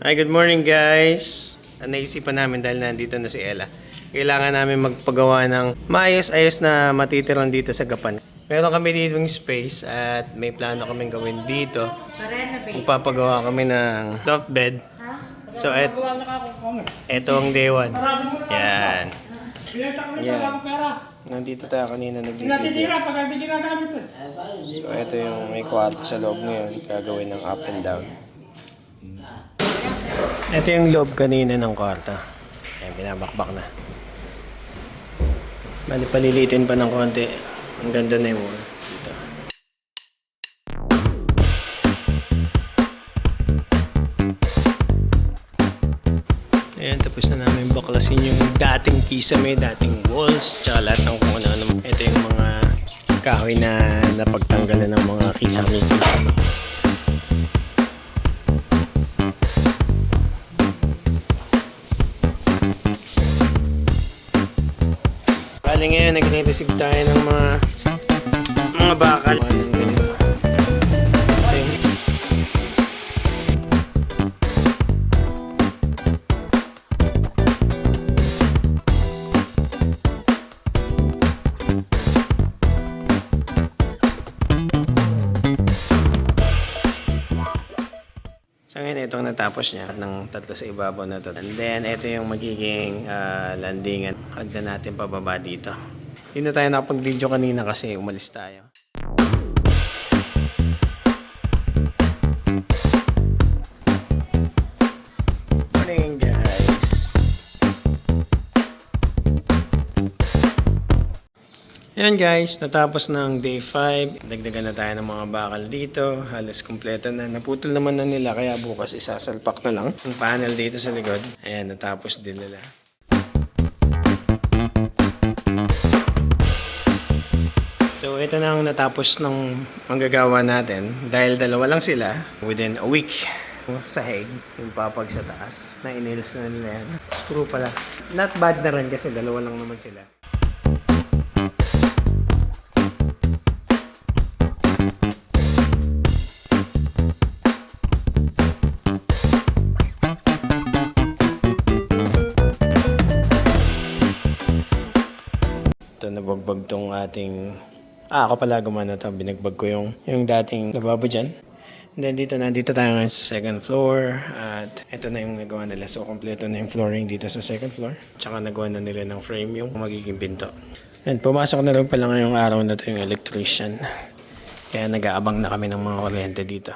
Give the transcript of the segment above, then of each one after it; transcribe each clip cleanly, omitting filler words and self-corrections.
Hi, good morning guys! Naisipan namin dahil nandito na si Ella. Kailangan namin magpagawa ng maayos-ayos na matitirang dito sa Gapan. Meron kami dito ng space at may plano kaming gawin dito. Magpapagawa kami ng loft bed. So, eto ang day 1. Yan. Yan. Nandito tayo kanina nag-video. So, eto yung may kwarto sa loob ngayon. Gagawin ng up and down. Ito yung loob kanina ng kwarto. Ayan, binabakbak na. Bali, palilitin pa ng konti. Ang ganda na yung wall dito. Ayan, tapos na namin baklasin yung dating kisame, dating walls, tsaka lahat ng kung ano-ano. Ito yung mga kahoy na napagtanggalan ng mga kisame. Bali ngayon, nag-receive tayo ng mga bakal. So ngayon, itong natapos niya ng tatlo sa ibabaw na to. And then, ito yung magiging landingan. Hagdan natin pababa dito. Hindi na tayo nakapag-video kanina kasi umalis tayo. Morning guys! Ayan guys, natapos na ang day 5. Dagdagan na tayo ng mga bakal dito. Halos kumpleto na. Naputol naman na nila kaya bukas isasalpak na lang. Yung panel dito sa likod. Ayan, natapos din nila. So ito na ang natapos ng manggagawa natin. Dahil dalawa lang sila, within a week. Sahig, yung papag sa taas. Nainilas na nila yan. Screw pala. Not bad na rin kasi dalawa lang naman sila. Ito, nabagbag tong ating... ako pala gumana ito. Binagbag ko yung dating lababo dyan. And then nandito tayo ngayon sa second floor. At ito na yung nagawa nila. So, kompleto na yung flooring dito sa second floor. Tsaka nagawa na nila ng frame yung magiging pinto. And pumasok na rin pala ngayong araw na ito yung electrician. Kaya nag-aabang na kami ng mga kuryente dito.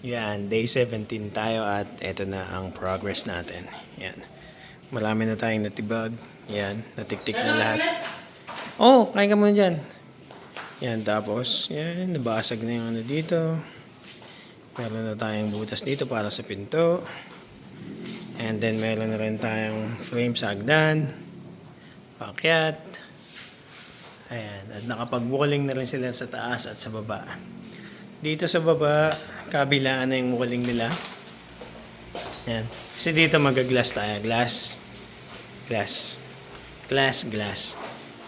Yan, day 17 tayo at eto na ang progress natin. Yan. Marami na tayong natibag. Yan, natiktik na lahat. Oh, kain ka muna dyan. Yan, tapos, yan, nabasag na yung ano dito. Meron na tayong butas dito para sa pinto. And then, meron na rin tayong frame sa hagdan. Pakyat. Ayan, at nakapag-walling na rin sila sa taas at sa baba. Dito sa baba, kabilaan na yung walling nila. Yan. Kasi dito mag-glass tayo. Glass. Glass. Glass, glass.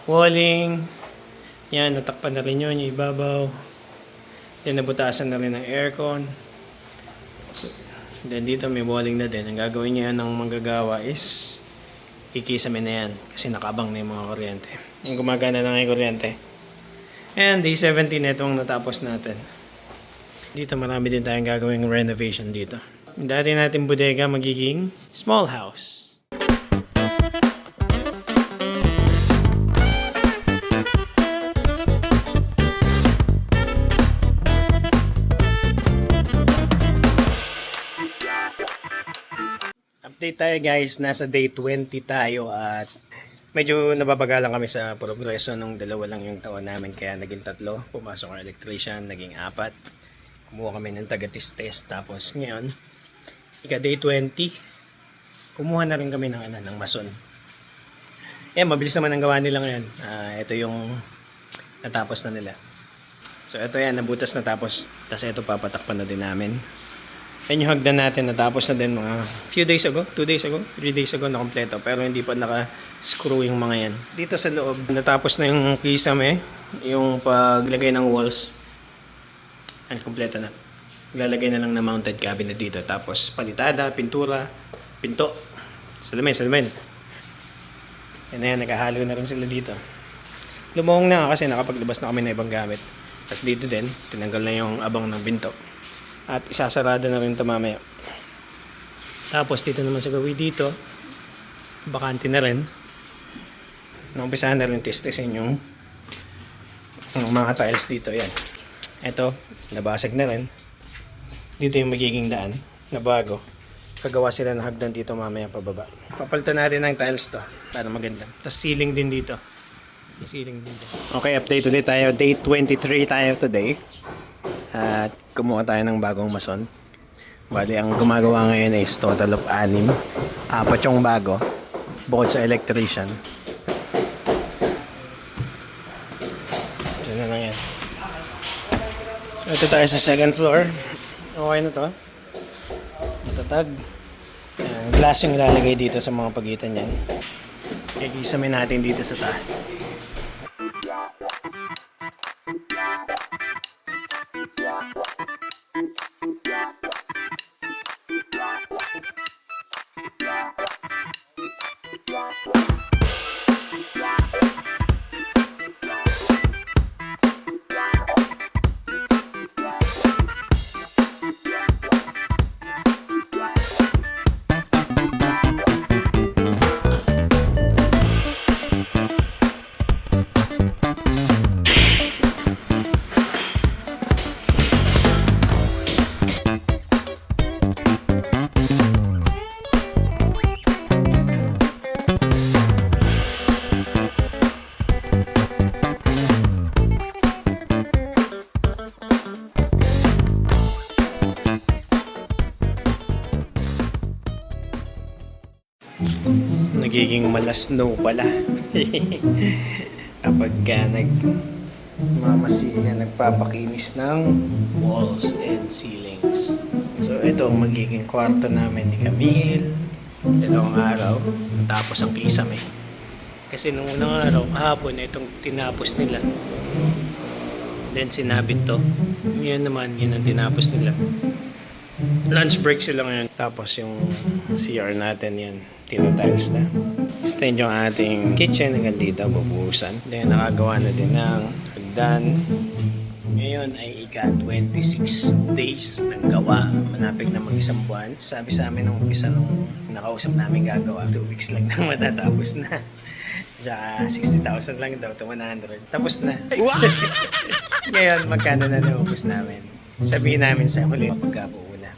Walling. Yan, natakpan na rin yun yung ibabaw. Yan, nabutasan na rin ng aircon. Then dito may walling na din. Ang gagawin niya ng manggagawa is kikisamin na yan. Kasi nakabang na yung mga kuryente. Yung gumagana na yung kuryente. And day 17 itong natapos natin. Dito marami din tayong gagawing renovation dito. Dati natin bodega magiging small house. Update tayo guys, nasa day 20 tayo at medyo nababagalan kami sa progreso nung dalawa lang yung taon namin kaya naging 3. Pumasok ang electrician, naging 4. Kumuha kami ng taga-test tapos ngayon, ika day 20, kumuha na rin kami ng mason. Mabilis naman ang gawa nila ngayon. Ito yung natapos na nila. So ito yan, nabutas na tapos. Tapos ito papatakpan na din namin. Yan yung hagdan natin, natapos na din mga few days ago, 2 days ago, 3 days ago na kompleto. Pero hindi pa naka-screw yung mga yan. Dito sa loob, natapos na yung kisame, yung paglagay ng walls. Yan, kompleto na. Lalagay na lang na mounted cabinet dito. Tapos palitada, pintura, pinto. Salamin. Yan na yan, nakahalo na rin sila dito. Lumawang na kasi nakapaglabas na kami na ibang gamit. Tapos dito din, tinanggal na yung abang ng pinto. At isasarado na rin ito mamaya. Tapos dito naman sa gawi dito, bakante na rin. Naumpisahan na rin testesin yung mga tiles dito. Yan. Ito, nabasag na rin. Dito yung magiging daan na bago. Kagawa sila ng hagdan dito mamaya pababa. Papalitan natin ng tiles to para maganda. Tapos ceiling din dito. May ceiling din dito. Okay, update ulit tayo. Day 23 tayo today. At kumuha tayo ng bagong mason. Bali, ang gumagawa ngayon is total of 6. 4 yung bago. Bukod sa electrician. Diyan na lang yan. So, ito tayo sa second floor. Okay na to. Matatag. Glass yung ilalagay dito sa mga pagitan yan. Ikisamin natin dito sa taas. Nagiging malasno pala kapag ka nagpapakinis ng walls and ceilings. So ito ang magiging kwarto namin ni Camille. Dalawang araw tapos ang kisame. Kasi nung unang araw kahapon itong tinapos nila. Then sinabit to. Ngayon naman yun ang tinapos nila. Lunch break sila ngayon. Tapos yung CR natin yan, tinatiles na. Extend yung ating kitchen hanggang dito, bubuhusan. Then nakagawa na din ng hagdan. Ngayon ay ika 26 days ng gawa. Malapit na mag-isang buwan. Sabi sa amin nung umpisa nung nakausap namin gagawa, 2 weeks lang na matatapos na. Tsaka 60,000 lang daw to 100. Tapos na. Ngayon magkano na naubos namin. Sabihin namin sa huli pagkabuo na.